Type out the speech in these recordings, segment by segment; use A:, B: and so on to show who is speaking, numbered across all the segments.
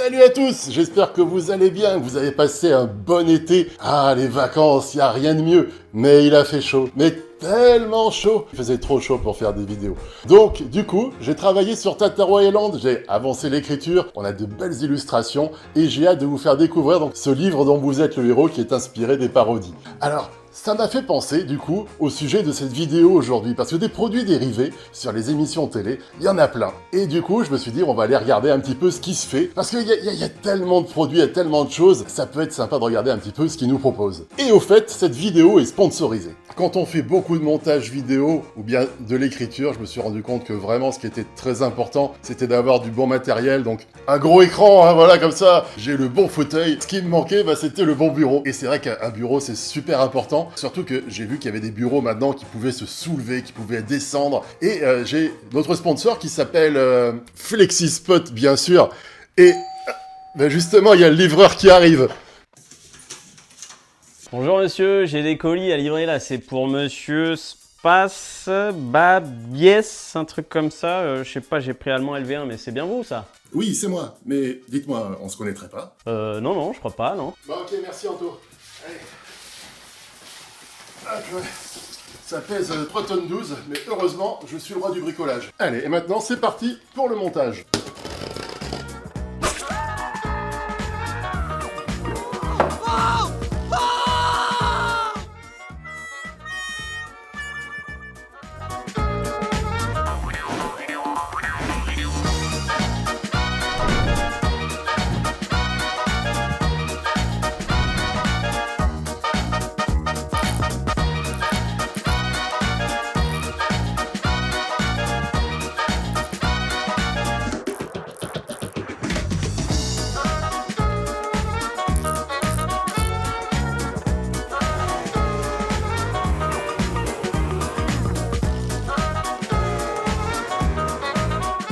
A: Salut à tous, j'espère que vous allez bien, que vous avez passé un bon été. Ah, les vacances, y a rien de mieux. Mais il a fait chaud, mais tellement chaud. Il faisait trop chaud pour faire des vidéos. Donc, du coup, j'ai travaillé sur Tataro Island, j'ai avancé l'écriture, on a de belles illustrations, et j'ai hâte de vous faire découvrir donc, ce livre dont vous êtes le héros qui est inspiré des parodies. Alors, ça m'a fait penser, du coup, au sujet de cette vidéo aujourd'hui, parce que des produits dérivés sur les émissions télé, il y en a plein. Et du coup, je me suis dit, on va aller regarder un petit peu ce qui se fait, parce qu'il y a tellement de produits, il y a tellement de choses, ça peut être sympa de regarder un petit peu ce qu'ils nous proposent. Et au fait, cette vidéo est sponsorisée. Quand on fait beaucoup de montage vidéo, ou bien de l'écriture, je me suis rendu compte que vraiment, ce qui était très important, c'était d'avoir du bon matériel, donc un gros écran, hein, voilà, comme ça, j'ai le bon fauteuil. Ce qui me manquait, c'était le bon bureau. Et c'est vrai qu'un bureau, c'est super important. Surtout que j'ai vu qu'il y avait des bureaux maintenant qui pouvaient se soulever, qui pouvaient descendre. Et j'ai notre sponsor qui s'appelle FlexiSpot, bien sûr. Et justement, il y a le livreur qui arrive.
B: Bonjour monsieur, j'ai des colis à livrer là, c'est pour monsieur Space Babies, un truc comme ça. Je sais pas, j'ai pris allemand LV1, mais c'est bien vous ça?
A: Oui, c'est moi. Mais dites-moi, on se connaîtrait pas?
B: Non, je crois pas, non.
A: Bah ok, merci Anto. Allez. Ah, ouais. Ça pèse 3 tonnes 12, mais heureusement, je suis le roi du bricolage. Allez, et maintenant, c'est parti pour le montage.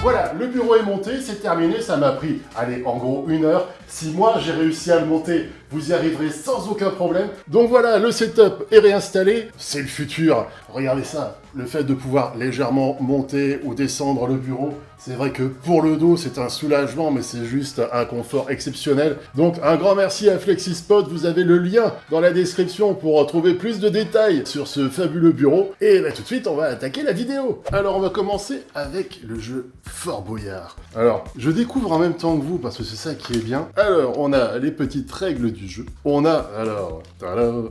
A: Voilà, le bureau est monté, c'est terminé, ça m'a pris, allez, en gros 1 heure. Si moi j'ai réussi à le monter, vous y arriverez sans aucun problème. Donc voilà, le setup est réinstallé, c'est le futur. Regardez ça, le fait de pouvoir légèrement monter ou descendre le bureau, c'est vrai que pour le dos c'est un soulagement, mais c'est juste un confort exceptionnel. Donc un grand merci à FlexiSpot, vous avez le lien dans la description pour trouver plus de détails sur ce fabuleux bureau. Et tout de suite on va attaquer la vidéo. Alors on va commencer avec le jeu Fort Boyard. Alors, je découvre en même temps que vous parce que c'est ça qui est bien. Alors, on a les petites règles du jeu. On a, alors,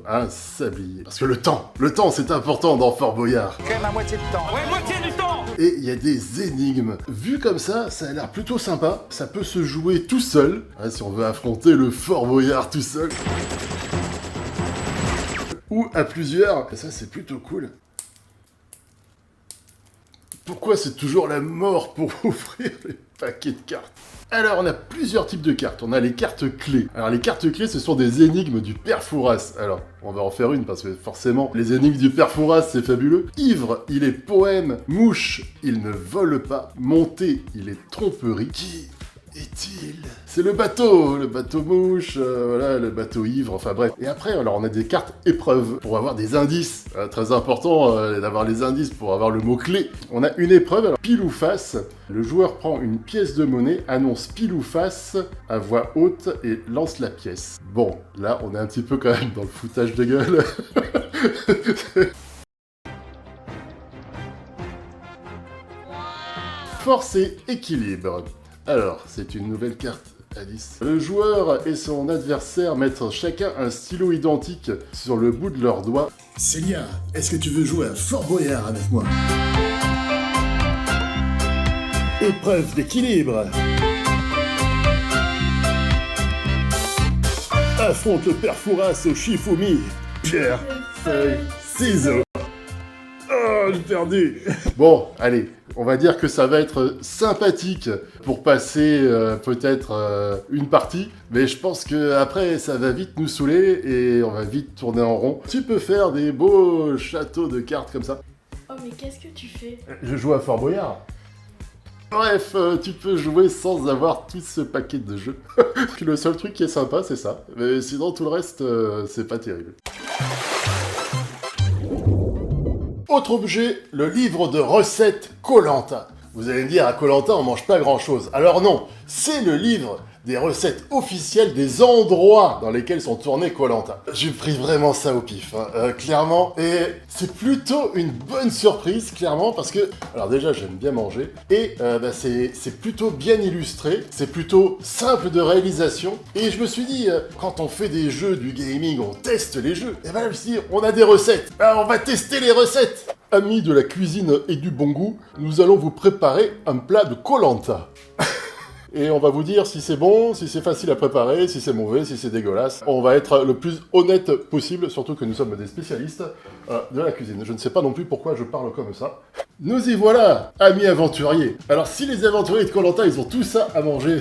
A: un sablier. Parce que le temps c'est important dans Fort Boyard.
C: Quand même à moitié de temps. Ouais, moitié du temps.
A: Et il y a des énigmes. Vu comme ça a l'air plutôt sympa. Ça peut se jouer tout seul. Ouais, si on veut affronter le Fort Boyard tout seul. Ou à plusieurs. Et ça, c'est plutôt cool. Pourquoi c'est toujours la mort pour ouvrir les paquets de cartes? Alors, on a plusieurs types de cartes. On a les cartes clés. Alors, les cartes clés, ce sont des énigmes du Père Fouras. Alors, on va en faire une parce que forcément, les énigmes du Père Fouras, c'est fabuleux. Ivre, il est poème. Mouche, il ne vole pas. Monté, il est tromperie. Qui est-il? C'est le bateau mouche, voilà, le bateau ivre, enfin bref. Et après, alors on a des cartes épreuves pour avoir des indices. Très important d'avoir les indices pour avoir le mot-clé. On a une épreuve, alors pile ou face. Le joueur prend une pièce de monnaie, annonce pile ou face à voix haute et lance la pièce. Bon, là on est un petit peu quand même dans le foutage de gueule. Force et équilibre. Alors, c'est une nouvelle carte, Alice. Le joueur et son adversaire mettent chacun un stylo identique sur le bout de leurs doigts. Célia, est-ce que tu veux jouer à Fort Boyard avec moi? Épreuve d'équilibre. Affronte le Père Fouras au Shifumi. Pierre, feuille, ciseaux. Oh, j'ai perdu. Bon, allez, on va dire que ça va être sympathique pour passer peut-être une partie, mais je pense que après ça va vite nous saouler et on va vite tourner en rond. Tu peux faire des beaux châteaux de cartes comme ça.
D: Oh mais qu'est-ce que tu fais?
A: Je joue à Fort Boyard. Bref, tu peux jouer sans avoir tout ce paquet de jeux. Le seul truc qui est sympa, c'est ça. Mais sinon, tout le reste, c'est pas terrible. Autre objet, le livre de recettes Koh-Lanta. Vous allez me dire, à Koh-Lanta, on mange pas grand-chose. Alors non, c'est le livre des recettes officielles des endroits dans lesquels sont tournés Koh-Lanta. J'ai pris vraiment ça au pif, hein, clairement, et c'est plutôt une bonne surprise, clairement, parce que, alors déjà, j'aime bien manger, et c'est plutôt bien illustré, c'est plutôt simple de réalisation, et je me suis dit, quand on fait des jeux, du gaming, on teste les jeux, et ben je me suis dit, on a des recettes, alors on va tester les recettes. Amis de la cuisine et du bon goût, nous allons vous préparer un plat de Koh-Lanta. Et on va vous dire si c'est bon, si c'est facile à préparer, si c'est mauvais, si c'est dégueulasse. On va être le plus honnête possible, surtout que nous sommes des spécialistes de la cuisine. Je ne sais pas non plus pourquoi je parle comme ça. Nous y voilà, amis aventuriers. Alors si les aventuriers de Koh-Lanta, ils ont tout ça à manger,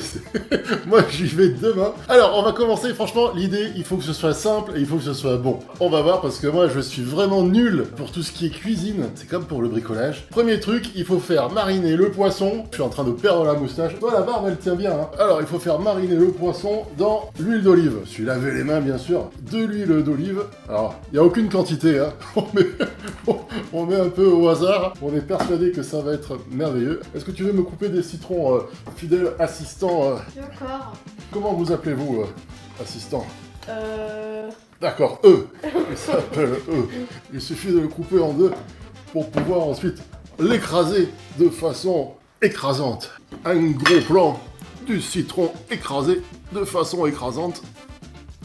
A: moi j'y vais demain. Alors on va commencer, franchement, l'idée, il faut que ce soit simple et il faut que ce soit bon. On va voir parce que moi je suis vraiment nul pour tout ce qui est cuisine. C'est comme pour le bricolage. Premier truc, il faut faire mariner le poisson. Je suis en train de perdre la moustache. Toi la barbe elle tient bien, hein. Alors il faut faire mariner le poisson dans l'huile d'olive. Je suis lavé les mains bien sûr. De l'huile d'olive. Alors, il n'y a aucune quantité, hein. On met un peu au hasard. On est persuadé que ça va être merveilleux. Est-ce que tu veux me couper des citrons, fidèle assistant
D: D'accord.
A: Comment vous appelez-vous, assistant D'accord, eux. Il s'appelle eux. Il suffit de le couper en deux pour pouvoir ensuite l'écraser de façon écrasante. Un gros plan du citron écrasé de façon écrasante.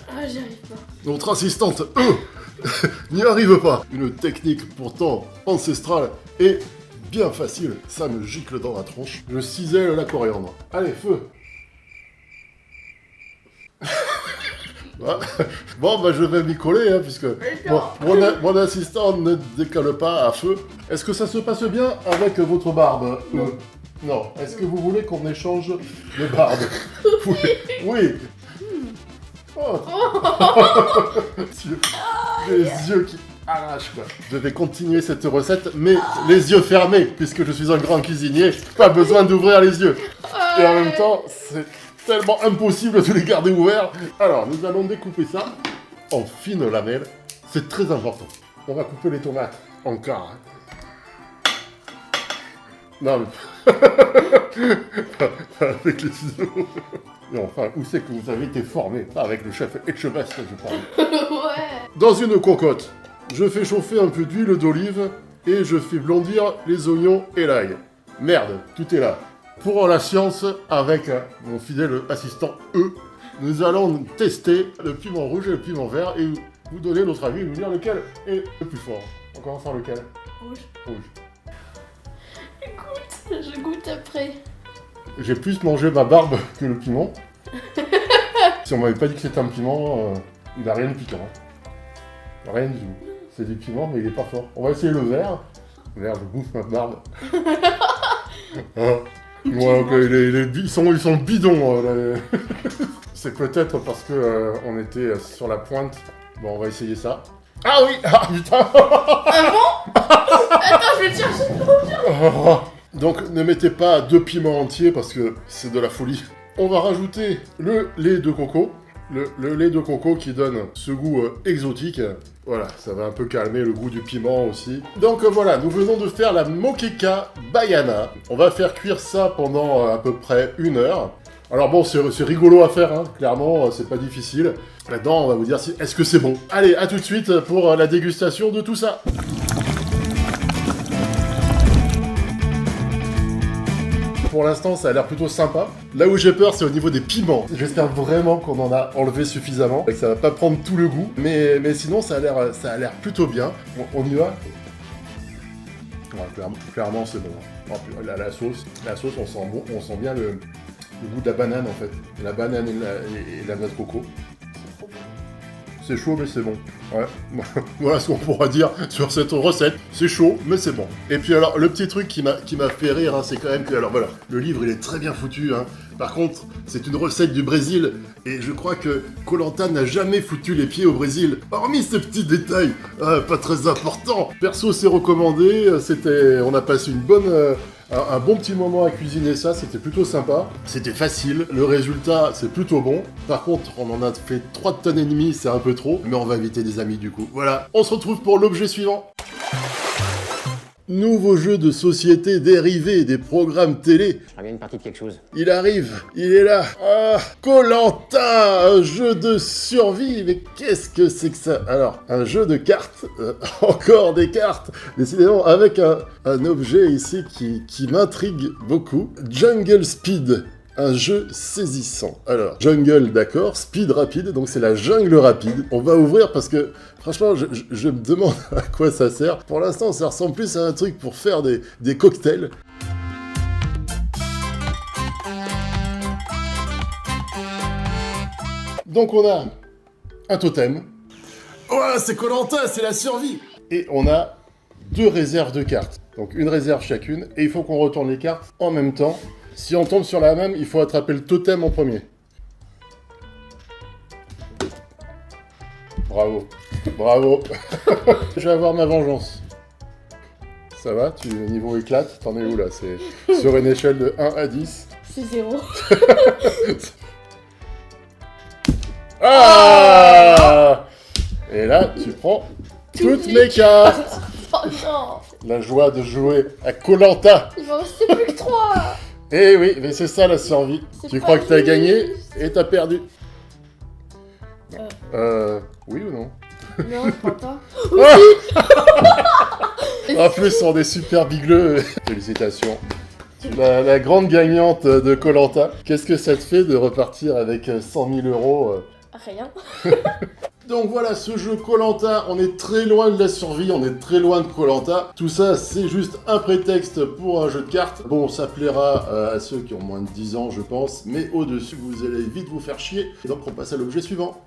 D: Ah, j'y arrive pas.
A: Notre assistante, n'y arrive pas. Une technique pourtant ancestrale et bien facile. Ça me gicle dans la tronche. Je cisèle la coriandre. Allez, feu. Bon, bah je vais m'y coller, hein, puisque mon assistant ne décale pas à feu. Est-ce que ça se passe bien avec votre barbe Non. Est-ce que vous voulez qu'on échange de barbe Oui. Oh. Les yeux qui arrachent, quoi. Je vais continuer cette recette, mais les yeux fermés, puisque je suis un grand cuisinier. Pas besoin d'ouvrir les yeux. Et en même temps, c'est tellement impossible de les garder ouverts. Alors, nous allons découper ça en fines lamelles. C'est très important. On va couper les tomates en quart. Non, mais... pas avec les ciseaux. Et enfin, où c'est que vous avez été formé? Pas avec le chef Etchebest, je parle.
D: Ouais.
A: Dans une cocotte, je fais chauffer un peu d'huile d'olive et je fais blondir les oignons et l'ail. Merde, tout est là. Pour la science, avec mon fidèle assistant E, nous allons tester le piment rouge et le piment vert et vous donner notre avis, nous dire lequel est le plus fort. On commence par lequel?
D: Rouge.
A: Rouge.
D: Écoute, je goûte après.
A: J'ai plus mangé ma barbe que le piment. Si on m'avait pas dit que c'était un piment, il a rien de piquant. Rien du tout. C'est du piment, mais il est pas fort. On va essayer le vert. Vert, je bouffe ma barbe. Ouais, ok, ils sont bidons. C'est peut-être parce que on était sur la pointe. Bon, on va essayer ça. Ah oui. Ah putain.
D: Ah bon? Attends, je vais te chercher.
A: Donc ne mettez pas 2 piments entiers parce que c'est de la folie. On va rajouter le lait de coco. Le lait de coco qui donne ce goût exotique. Voilà, ça va un peu calmer le goût du piment aussi. Donc voilà, nous venons de faire la moqueca baiana. On va faire cuire ça pendant à peu près 1 heure. Alors bon, c'est rigolo à faire, hein. Clairement, c'est pas difficile. Là-dedans, on va vous dire si est-ce que c'est bon. Allez, à tout de suite pour la dégustation de tout ça. Pour l'instant, ça a l'air plutôt sympa. Là où j'ai peur, c'est au niveau des piments. J'espère vraiment qu'on en a enlevé suffisamment et que ça va pas prendre tout le goût. Mais sinon, ça a l'air plutôt bien. On y va? Ouais, clairement, c'est bon. Oh, la sauce, on sent bien le goût de la banane en fait. La banane et la noix de coco. C'est chaud, mais c'est bon. Ouais, voilà ce qu'on pourra dire sur cette recette. C'est chaud, mais c'est bon. Et puis alors, le petit truc qui m'a fait rire, hein, c'est quand même que, alors voilà, le livre, il est très bien foutu, hein. Par contre, c'est une recette du Brésil, et je crois que Koh-Lanta n'a jamais foutu les pieds au Brésil. Hormis ce petit détail, pas très important. Perso, c'est recommandé, on a passé un bon petit moment à cuisiner ça, c'était plutôt sympa. C'était facile, le résultat, c'est plutôt bon. Par contre, on en a fait 3 tonnes et demie, c'est un peu trop, mais on va inviter des amis du coup. Voilà, on se retrouve pour l'objet suivant. Nouveau jeu de société dérivé des programmes télé.
E: Je ferais bien une partie de quelque chose.
A: Il arrive, il est là. Ah, Koh-Lanta, un jeu de survie. Mais qu'est-ce que c'est que ça? Alors, un jeu de cartes, encore des cartes. Décidément, avec un objet ici qui m'intrigue beaucoup. Jungle Speed. Un jeu saisissant. Alors, jungle, d'accord, speed rapide, donc c'est la jungle rapide. On va ouvrir parce que, franchement, je me demande à quoi ça sert. Pour l'instant, ça ressemble plus à un truc pour faire des cocktails. Donc on a un totem. Ouais, c'est Koh-Lanta, c'est la survie. Et on a 2 réserves de cartes. Donc une réserve chacune, et il faut qu'on retourne les cartes en même temps. Si on tombe sur la même, il faut attraper le totem en premier. Bravo. Bravo. Je vais avoir ma vengeance. Ça va? Niveau éclate, t'en es où là? C'est sur une échelle de 1 à 10.
D: C'est 0.
A: Ah! Et là, tu prends toutes mes cartes.
D: Oh non.
A: La joie de jouer à Koh-Lanta.
D: Il m'en restait plus que 3.
A: Eh oui, mais c'est ça la survie.
D: C'est
A: Tu
D: pas
A: crois que t'as
D: juste.
A: gagné et t'as perdu. Oui ou non?
D: Non, je crois pas.
A: En plus, on est super bigleux. Félicitations. La grande gagnante de Koh-Lanta. Qu'est-ce que ça te fait de repartir avec 100 000 euros
D: Rien.
A: Donc voilà, ce jeu Koh-Lanta, on est très loin de la survie, on est très loin de Koh-Lanta. Tout ça, c'est juste un prétexte pour un jeu de cartes. Bon, ça plaira à ceux qui ont moins de 10 ans, je pense, mais au-dessus, vous allez vite vous faire chier. Donc on passe à l'objet suivant.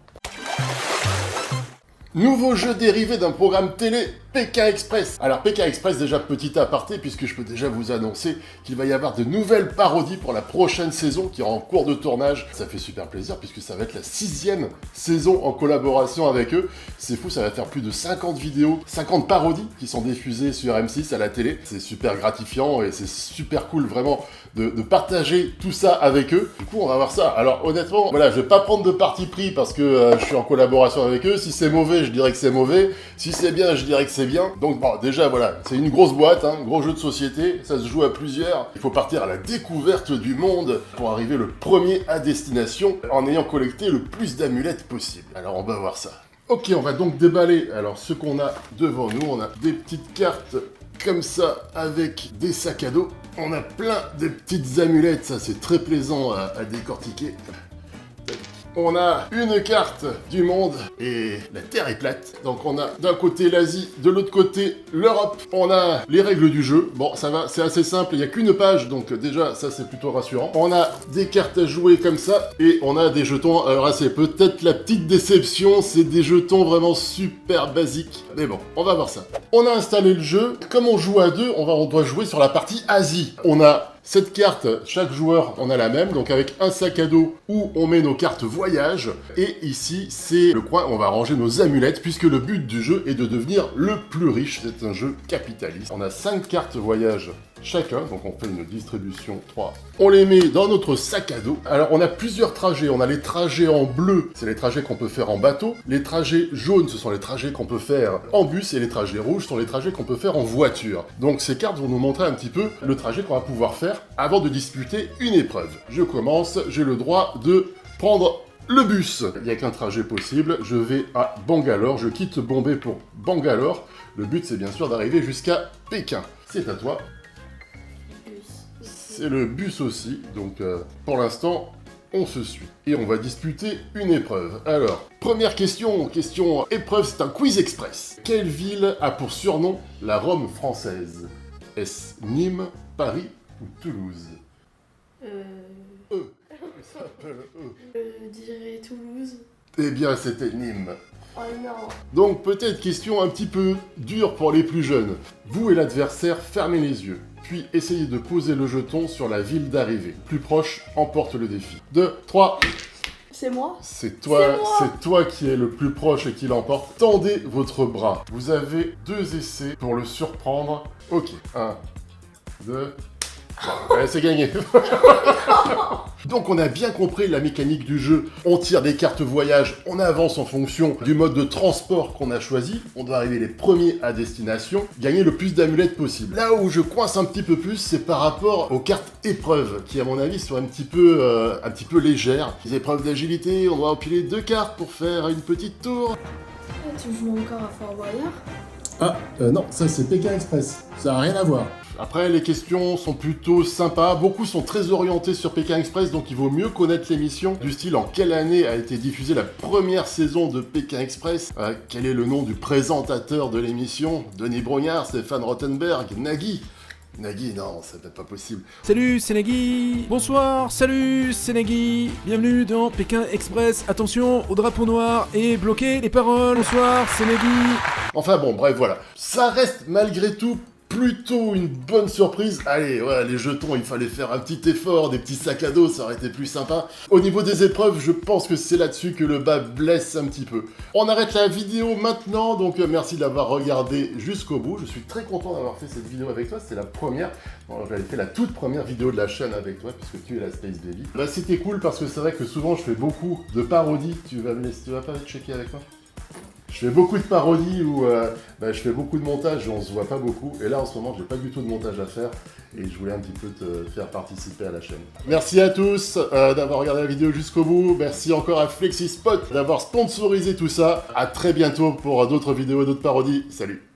A: Nouveau jeu dérivé d'un programme télé, Pékin Express. Alors Pékin Express, déjà petit aparté, puisque je peux déjà vous annoncer qu'il va y avoir de nouvelles parodies pour la prochaine saison qui est en cours de tournage. Ça fait super plaisir puisque ça va être la 6e saison en collaboration avec eux. C'est fou, ça va faire plus de 50 vidéos, 50 parodies qui sont diffusées sur M6 à la télé. C'est super gratifiant et c'est super cool vraiment de partager tout ça avec eux. Du coup, on va voir ça. Alors honnêtement, voilà, je vais pas prendre de parti pris parce que je suis en collaboration avec eux. Si c'est mauvais, je dirais que c'est mauvais. Si c'est bien, je dirais que c'est bien. Donc bon, déjà voilà, c'est une grosse boîte, hein, gros jeu de société, ça se joue à plusieurs. Il faut partir à la découverte du monde pour arriver le premier à destination en ayant collecté le plus d'amulettes possible. Alors on va voir ça. Ok, on va donc déballer. Alors ce qu'on a devant nous, on a des petites cartes comme ça avec des sacs à dos. On a plein de petites amulettes, ça c'est très plaisant à décortiquer. On a une carte du monde et la Terre est plate. Donc on a d'un côté l'Asie, de l'autre côté l'Europe. On a les règles du jeu. Bon, ça va, c'est assez simple, il n'y a qu'une page, donc déjà ça c'est plutôt rassurant. On a des cartes à jouer comme ça et on a des jetons. Alors là c'est peut-être la petite déception, c'est des jetons vraiment super basiques. Mais bon, on va voir ça. On a installé le jeu. Comme on joue à deux, on doit jouer sur la partie Asie. On a cette carte, chaque joueur en a la même, donc avec un sac à dos où on met nos cartes voyage. Et ici, c'est le coin où on va ranger nos amulettes, puisque le but du jeu est de devenir le plus riche. C'est un jeu capitaliste. On a 5 cartes voyage chacun, donc on fait une distribution 3. On les met dans notre sac à dos. Alors on a plusieurs trajets. On a les trajets en bleu, c'est les trajets qu'on peut faire en bateau. Les trajets jaunes, ce sont les trajets qu'on peut faire en bus. Et les trajets rouges sont les trajets qu'on peut faire en voiture. Donc ces cartes vont nous montrer un petit peu le trajet qu'on va pouvoir faire avant de disputer une épreuve. Je commence, j'ai le droit de prendre le bus. Il n'y a qu'un trajet possible, je vais à Bangalore, je quitte Bombay pour Bangalore. Le but c'est bien sûr d'arriver jusqu'à Pékin. C'est à toi. C'est le bus aussi, donc pour l'instant, on se suit. Et on va disputer une épreuve. Alors, première question épreuve, c'est un quiz express. Quelle ville a pour surnom la Rome française? Est-ce Nîmes, Paris ou Toulouse? Ça s'appelle
D: Je dirais Toulouse.
A: Eh bien, c'était Nîmes.
D: Oh non.
A: Donc, peut-être question un petit peu dure pour les plus jeunes. Vous et l'adversaire, fermez les yeux. Puis, essayez de poser le jeton sur la ville d'arrivée. Plus proche, emporte le défi. 2, 3...
D: C'est moi?
A: C'est toi,
D: C'est moi.
A: c'est toi qui es le plus proche et qui l'emporte. Tendez votre bras. Vous avez 2 essais pour le surprendre. Ok, 1, 2, Ouais, c'est gagné. Donc on a bien compris la mécanique du jeu. On tire des cartes voyage, on avance en fonction du mode de transport qu'on a choisi. On doit arriver les premiers à destination, gagner le plus d'amulettes possible. Là où je coince un petit peu plus, c'est par rapport aux cartes épreuves, qui à mon avis sont un petit peu légères. Les épreuves d'agilité, on doit empiler 2 cartes pour faire une petite tour.
D: Ah, tu joues encore à Fort Boyard?
A: Ah, non, ça c'est Pékin Express. Ça n'a rien à voir. Après, les questions sont plutôt sympas. Beaucoup sont très orientés sur Pékin Express, donc il vaut mieux connaître l'émission. Du style, en quelle année a été diffusée la première saison de Pékin Express? Quel est le nom du présentateur de l'émission? Denis Brognard, Stéphane Rothenberg, Nagui? Nagui, non, c'est peut-être pas possible.
E: Salut, c'est Nagui. Bonsoir, salut, c'est Nagui. Bienvenue dans Pékin Express. Attention au drapeau noir et bloquez les paroles. Bonsoir, c'est Nagui.
A: Enfin bon, bref, voilà. Ça reste malgré tout plutôt une bonne surprise. Allez, ouais, les jetons, il fallait faire un petit effort, des petits sacs à dos, ça aurait été plus sympa. Au niveau des épreuves, je pense que c'est là-dessus que le bas blesse un petit peu. On arrête la vidéo maintenant, donc merci d'avoir regardé jusqu'au bout. Je suis très content d'avoir fait cette vidéo avec toi, c'est la première. Bon, j'avais fait la toute première vidéo de la chaîne avec toi, puisque tu es la Space Baby. Bah, c'était cool parce que c'est vrai que souvent je fais beaucoup de parodies. Tu vas pas checker avec moi? Je fais beaucoup de parodies où je fais beaucoup de montage et on se voit pas beaucoup. Et là, en ce moment, j'ai pas du tout de montage à faire et je voulais un petit peu te faire participer à la chaîne. Merci à tous d'avoir regardé la vidéo jusqu'au bout. Merci encore à FlexiSpot d'avoir sponsorisé tout ça. À très bientôt pour d'autres vidéos, d'autres parodies. Salut!